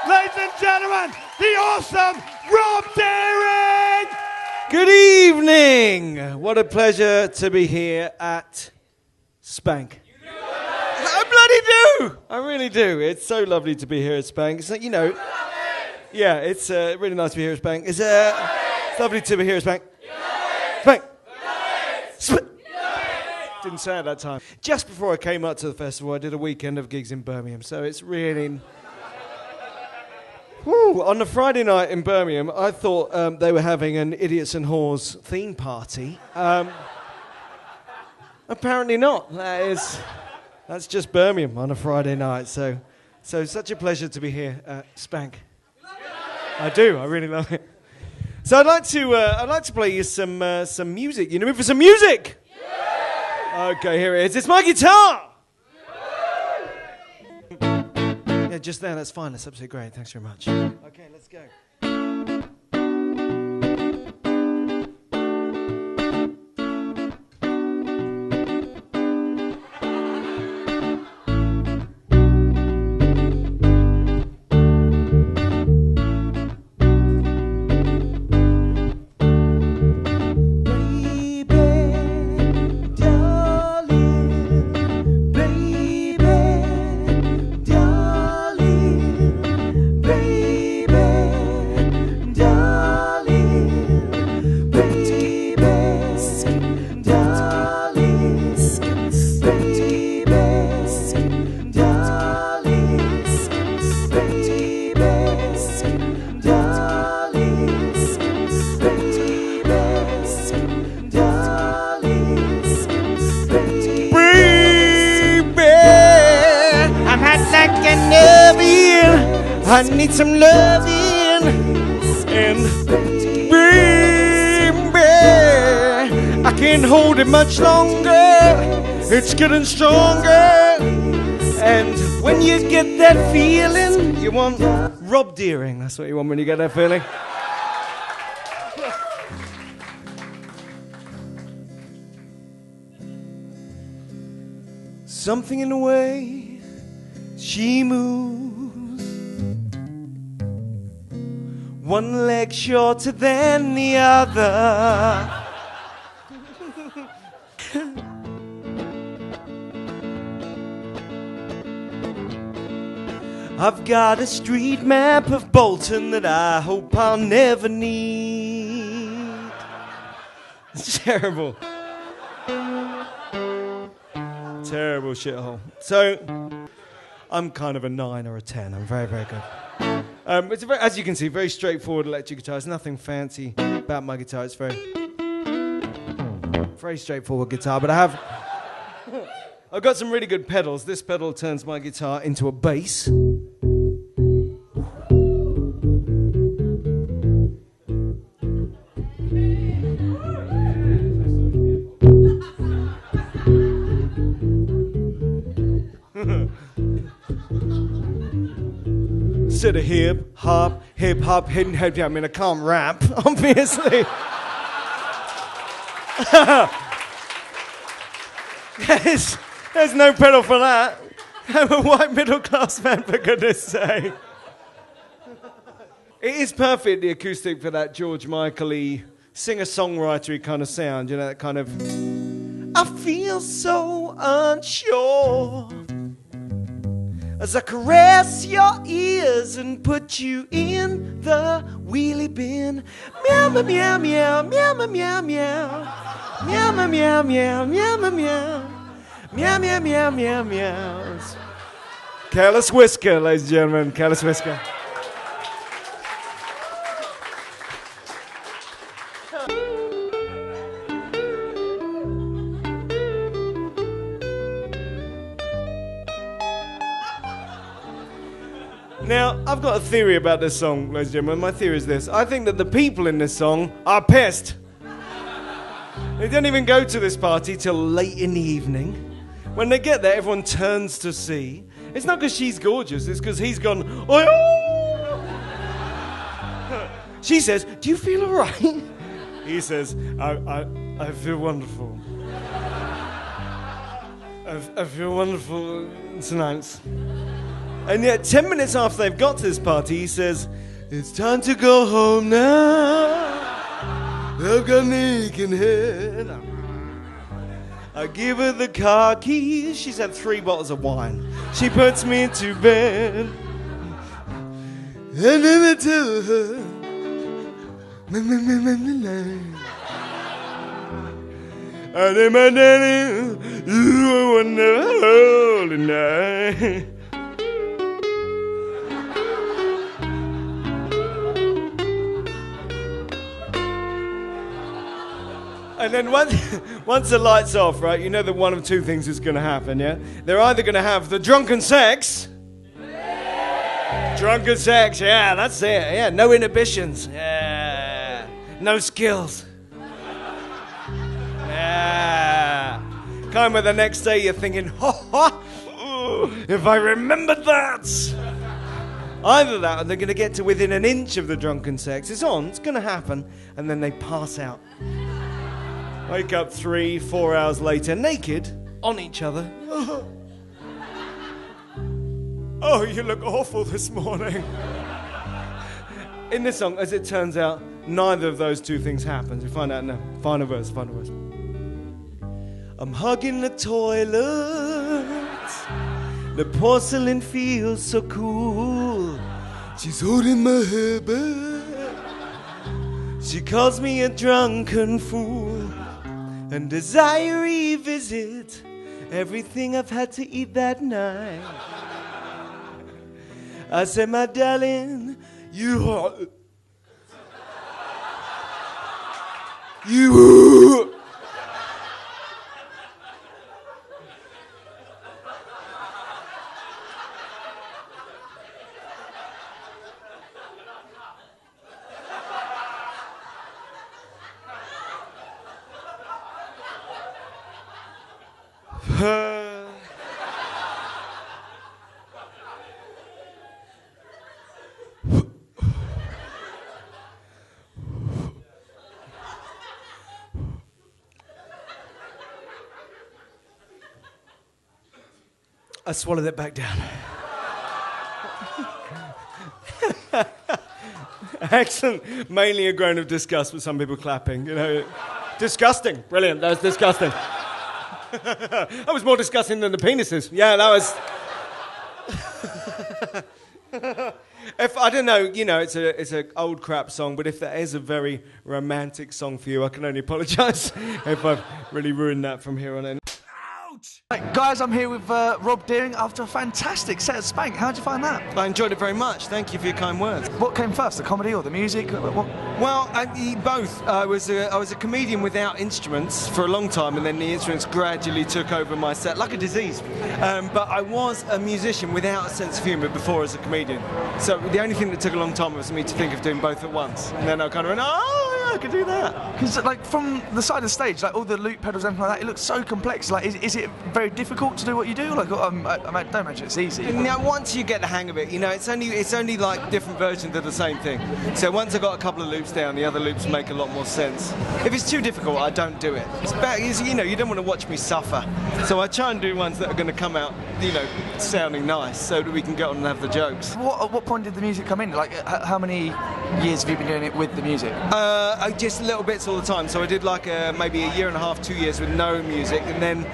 Ladies and gentlemen, the awesome Rob Deering! Good evening! What a pleasure to be here at Spank. I bloody do! I really do. It's so lovely to be here at Spank. It's like, you know... Yeah, it's really nice to be here at Spank. It's lovely to be here at Spank. Spank! Didn't say it that time. Just before I came up to the festival, I did a weekend of gigs in Birmingham, so it's really... Woo. On the Friday night in Birmingham, I thought they were having an Idiots and Whores theme party. Apparently not. That's just Birmingham on a Friday night. So such a pleasure to be here at Spank. I do. I really love it. So I'd like to play you some music. You know me for some music? Yeah! Okay, here it is. It's my guitar. Yeah, just there. That's fine. That's absolutely great. Thanks very much. Okay, let's go. I need some loving, and baby, I can't hold it much longer. It's getting stronger, and when you get that feeling, you want Rob Deering. That's what you want when you get that feeling. Something in the way she moves, one leg shorter than the other. I've got a street map of Bolton that I hope I'll never need. It's terrible. Terrible shithole. So, I'm kind of a 9 or a 10. I'm very, very good. It's a very, as you can see, very straightforward electric guitar. There's nothing fancy about my guitar. It's very straightforward guitar. But I've got some really good pedals. This pedal turns my guitar into a bass. Instead of hip hop, hidden head. I mean, I can't rap, obviously. There's no pedal for that. I'm a white middle class man, for goodness sake. It is perfectly acoustic for that George Michael-y, singer-songwriter-y kind of sound. You know, that kind of... I feel so unsure as I caress your ears and put you in the wheelie bin. Meow, meow, meow, meow, meow, meow, meow, meow. Meow, meow, meow, meow, meow, meow, meow. Meow, meow, meow, meow, meow. Careless Whisper, ladies and gentlemen. Careless Whisper. Now, I've got a theory about this song, ladies and gentlemen. My theory is this. I think that the people in this song are pissed. They don't even go to this party till late in the evening. When they get there, everyone turns to see. It's not because she's gorgeous, it's because he's gone, oh! She says, do you feel all right? He says, I feel wonderful. I feel wonderful tonight. And yet 10 minutes after they've got to this party, he says, "It's time to go home now. I've got naked head. I give her the car keys. She's had 3 bottles of wine. She puts me to bed. And then I tell her, and then my daddy, you were the holy night." And then once the light's off, right, you know that one of 2 things is going to happen, yeah? They're either going to have the drunken sex. Drunken sex, yeah, that's it. Yeah, no inhibitions. Yeah. No skills. Yeah. Kind of the next day you're thinking, if I remembered that. Either that or they're going to get to within an inch of the drunken sex. It's on, it's going to happen, and then they pass out. Wake up 3-4 hours later, naked, on each other. Oh, you look awful this morning. In this song, as it turns out, neither of those 2 things happens. We find out now. Final verse. I'm hugging the toilet. The porcelain feels so cool. She's holding my hair back. She calls me a drunken fool. And as I revisit everything I've had to eat that night, I said, my darling, you I swallowed it back down. Excellent. Mainly a groan of disgust with some people clapping. You know, disgusting. Brilliant. That was disgusting. That was more disgusting than the penises. Yeah, that was. If I don't know, you know, it's an old crap song, but if that is a very romantic song for you, I can only apologise if I've really ruined that from here on in. Right, guys, I'm here with Rob Deering after a fantastic set at Spank. How'd you find that? I enjoyed it very much. Thank you for your kind words. What came first, the comedy or the music? What? Well, both. I was a comedian without instruments for a long time, and then the instruments gradually took over my set, like a disease. But I was a musician without a sense of humour before as a comedian. So the only thing that took a long time was for me to think of doing both at once. And then I kind of went, oh, yeah, I could do that. Because, like, from the side of the stage, like, all the loop pedals and everything like that, it looks so complex. Like, is it very difficult to do what you do? Like, I don't imagine it's easy. Now, once you get the hang of it, you know, it's only like different versions of the same thing. So once I got a couple of loops down, the other loops make a lot more sense. If it's too difficult, I don't do it. It's better, you know, you don't want to watch me suffer. So I try and do ones that are going to come out, you know, sounding nice, so that we can get on and have the jokes. At what point did the music come in? Like, how many years have you been doing it with the music? Just little bits all the time. So I did like maybe a year and a half, 2 years with no music, and then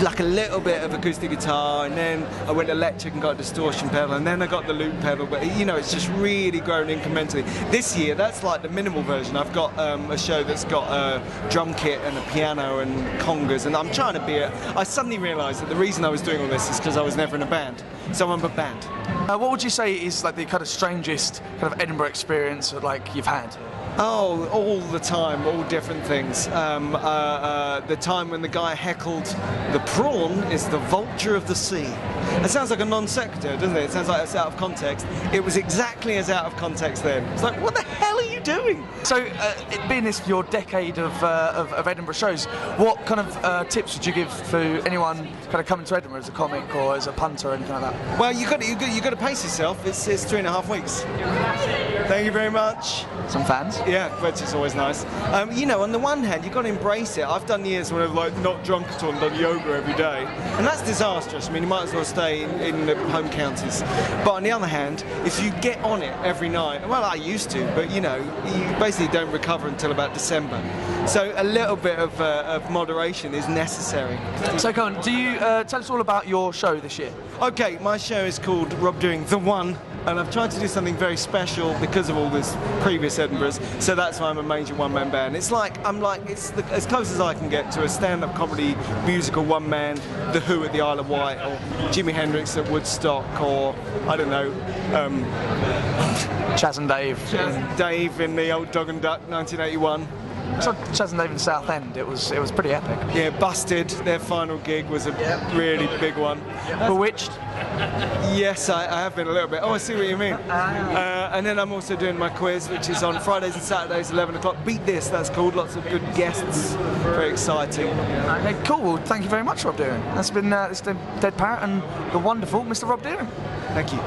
like a little bit of acoustic guitar, and then I went electric and got a distortion pedal, and then I got the loop pedal. But you know, it's just really grown incrementally. This year, that's like the minimal version. I've got a show that's got a drum kit and a piano and congas, and I'm trying to be I suddenly realised that the reason I was doing all this is because I was never in a band, so I'm a band. What would you say is like the kind of strangest kind of Edinburgh experience that, like, you've had? Oh, all the time, all different things. The time when the guy heckled, "The prawn is the vulture of the sea." It sounds like a non sequitur, doesn't it? It sounds like it's out of context. It was exactly as out of context then. It's like, what the hell are you doing? So, it being this your decade of Edinburgh shows, what kind of tips would you give for anyone kind of coming to Edinburgh as a comic or as a punter or anything like that? Well, you got to pace yourself. It's 3.5 weeks. Thank you very much. Some fans? Yeah, which is always nice. You know, on the one hand, you've got to embrace it. I've done years when I've like not drunk at all and done yoga every day, and that's disastrous. I mean, you might as well stay in the home counties. But on the other hand, if you get on it every night, well, I used to, but you know, you basically don't recover until about December. So a little bit of moderation is necessary. So, Cohen, do you tell us all about your show this year? Okay, my show is called Rob Doing The One, and I've tried to do something very special because of all this previous Edinburghs, so that's why I'm a major one-man band. It's as close as I can get to a stand-up comedy musical one-man, The Who at the Isle of Wight, or Jimi Hendrix at Woodstock, or, I don't know, Chaz and Dave. Dave in the old Dog and Duck, 1981. So Chaz and Dave in Southend, it was pretty epic. Yeah, Busted, their final gig was a really big one. Bewitched? Yes, I have been a little bit. Oh, I see what you mean. And then I'm also doing my quiz, which is on Fridays and Saturdays, 11 o'clock. Beat This, that's called. Lots of good guests. Very exciting. Okay, cool. Well, thank you very much, Rob Deering. That's been Dead Parrot and the wonderful Mr. Rob Deering. Thank you.